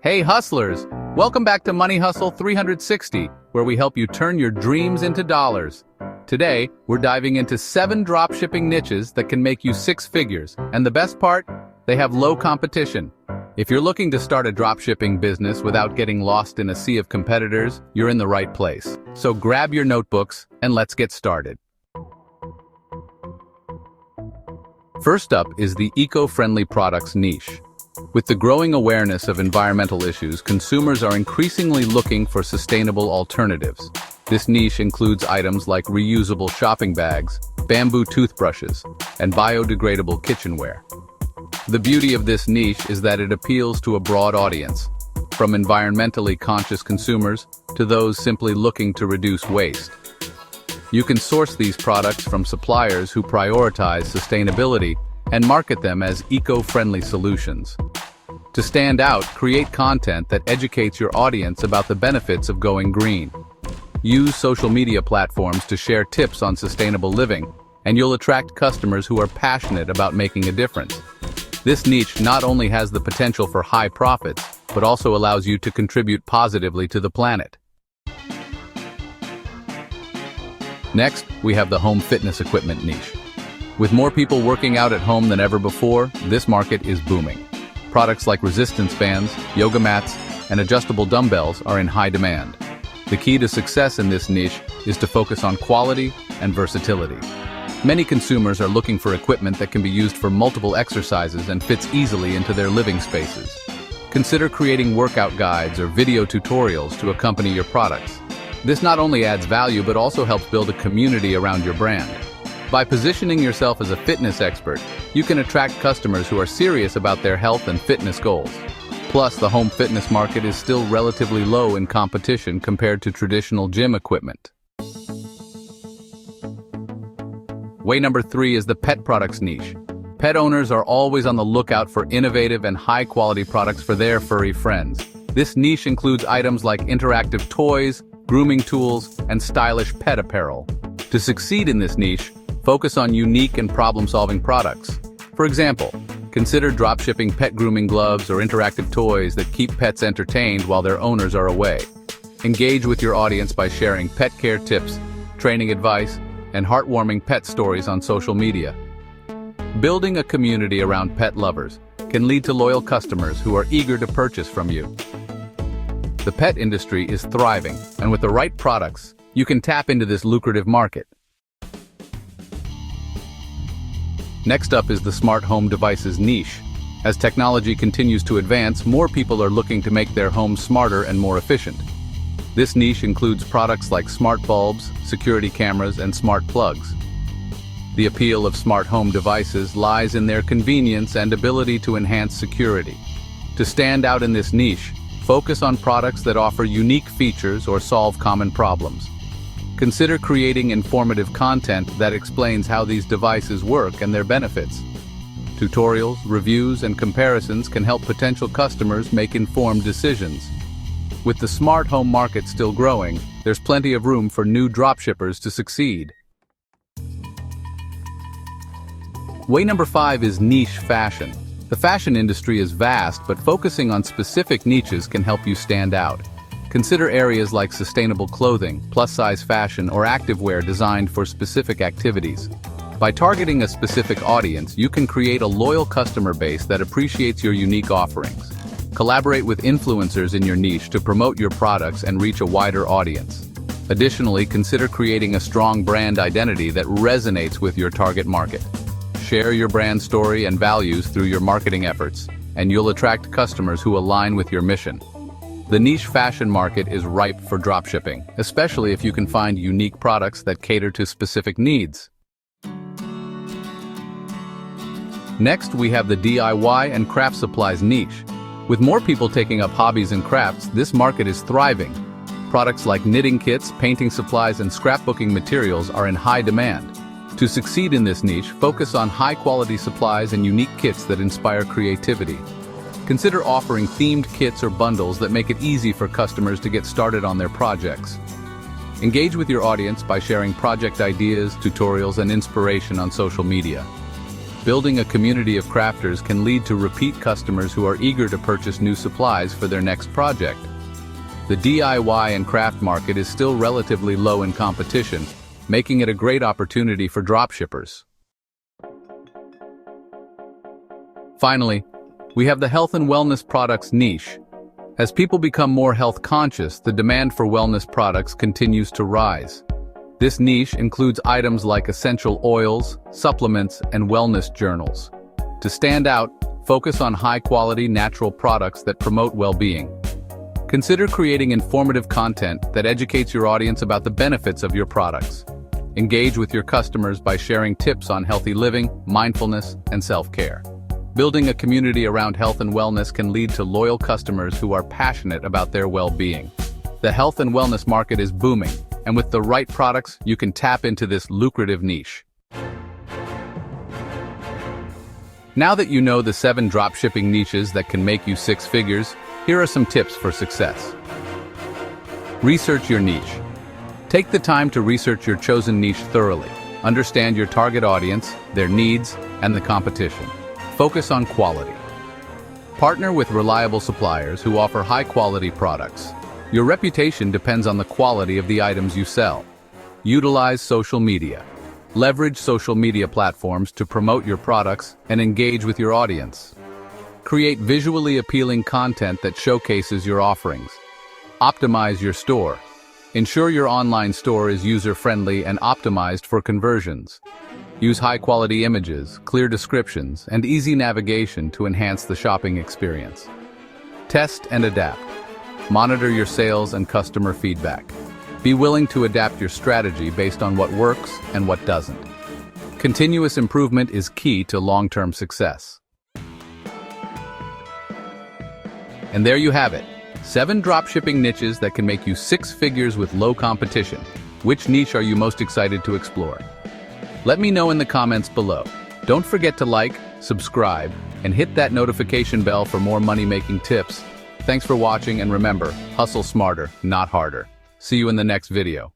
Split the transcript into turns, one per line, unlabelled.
Hey hustlers, welcome back to Money Hustle 360, where we help you turn your dreams into dollars. Today, we're diving into 7 dropshipping niches that can make you 6 figures, and the best part, they have low competition. If you're looking to start a dropshipping business without getting lost in a sea of competitors, you're in the right place. So grab your notebooks and let's get started. First up is the eco-friendly products niche. With the growing awareness of environmental issues, consumers are increasingly looking for sustainable alternatives. This niche includes items like reusable shopping bags, bamboo toothbrushes, and biodegradable kitchenware. The beauty of this niche is that it appeals to a broad audience, from environmentally conscious consumers to those simply looking to reduce waste. You can source these products from suppliers who prioritize sustainability and market them as eco-friendly solutions. To stand out, create content that educates your audience about the benefits of going green. Use social media platforms to share tips on sustainable living, and you'll attract customers who are passionate about making a difference. This niche not only has the potential for high profits, but also allows you to contribute positively to the planet. Next, we have the home fitness equipment niche. With more people working out at home than ever before, this market is booming. Products like resistance bands, yoga mats, and adjustable dumbbells are in high demand. The key to success in this niche is to focus on quality and versatility. Many consumers are looking for equipment that can be used for multiple exercises and fits easily into their living spaces. Consider creating workout guides or video tutorials to accompany your products. This not only adds value but also helps build a community around your brand. By positioning yourself as a fitness expert, you can attract customers who are serious about their health and fitness goals. Plus, the home fitness market is still relatively low in competition compared to traditional gym equipment. Way number 3 is the pet products niche. Pet owners are always on the lookout for innovative and high-quality products for their furry friends. This niche includes items like interactive toys, grooming tools, and stylish pet apparel. To succeed in this niche, focus on unique and problem-solving products. For example, consider dropshipping pet grooming gloves or interactive toys that keep pets entertained while their owners are away. Engage with your audience by sharing pet care tips, training advice, and heartwarming pet stories on social media. Building a community around pet lovers can lead to loyal customers who are eager to purchase from you. The pet industry is thriving, and with the right products, you can tap into this lucrative market. Next up is the smart home devices niche. As technology continues to advance, more people are looking to make their homes smarter and more efficient. This niche includes products like smart bulbs, security cameras, and smart plugs. The appeal of smart home devices lies in their convenience and ability to enhance security. To stand out in this niche, focus on products that offer unique features or solve common problems. Consider creating informative content that explains how these devices work and their benefits. Tutorials, reviews, and comparisons can help potential customers make informed decisions. With the smart home market still growing, there's plenty of room for new dropshippers to succeed. Way number 5 is niche fashion. The fashion industry is vast, but focusing on specific niches can help you stand out. Consider areas like sustainable clothing, plus-size fashion, or activewear designed for specific activities. By targeting a specific audience, you can create a loyal customer base that appreciates your unique offerings. Collaborate with influencers in your niche to promote your products and reach a wider audience. Additionally, consider creating a strong brand identity that resonates with your target market. Share your brand story and values through your marketing efforts, and you'll attract customers who align with your mission. The niche fashion market is ripe for dropshipping, especially if you can find unique products that cater to specific needs. Next, we have the DIY and craft supplies niche. With more people taking up hobbies and crafts, this market is thriving. Products like knitting kits, painting supplies, and scrapbooking materials are in high demand. To succeed in this niche, focus on high-quality supplies and unique kits that inspire creativity. Consider offering themed kits or bundles that make it easy for customers to get started on their projects. Engage with your audience by sharing project ideas, tutorials, and inspiration on social media. Building a community of crafters can lead to repeat customers who are eager to purchase new supplies for their next project. The DIY and craft market is still relatively low in competition, making it a great opportunity for dropshippers. Finally, we have the health and wellness products niche. As people become more health conscious, the demand for wellness products continues to rise. This niche includes items like essential oils, supplements, and wellness journals. To stand out, focus on high-quality natural products that promote well-being. Consider creating informative content that educates your audience about the benefits of your products. Engage with your customers by sharing tips on healthy living, mindfulness, and self-care. Building a community around health and wellness can lead to loyal customers who are passionate about their well-being. The health and wellness market is booming, and with the right products, you can tap into this lucrative niche. Now that you know the 7 dropshipping niches that can make you 6 figures, here are some tips for success. Research your niche. Take the time to research your chosen niche thoroughly. Understand your target audience, their needs, and the competition. Focus on quality. Partner with reliable suppliers who offer high-quality products. Your reputation depends on the quality of the items you sell. Utilize social media. Leverage social media platforms to promote your products and engage with your audience. Create visually appealing content that showcases your offerings. Optimize your store. Ensure your online store is user-friendly and optimized for conversions. Use high-quality images, clear descriptions, and easy navigation to enhance the shopping experience. Test and adapt. Monitor your sales and customer feedback. Be willing to adapt your strategy based on what works and what doesn't. Continuous improvement is key to long-term success. And there you have it, 7 dropshipping niches that can make you 6 figures with low competition. Which niche are you most excited to explore? Let me know in the comments below. Don't forget to like, subscribe, and hit that notification bell for more money-making tips. Thanks for watching, and remember, hustle smarter, not harder. See you in the next video.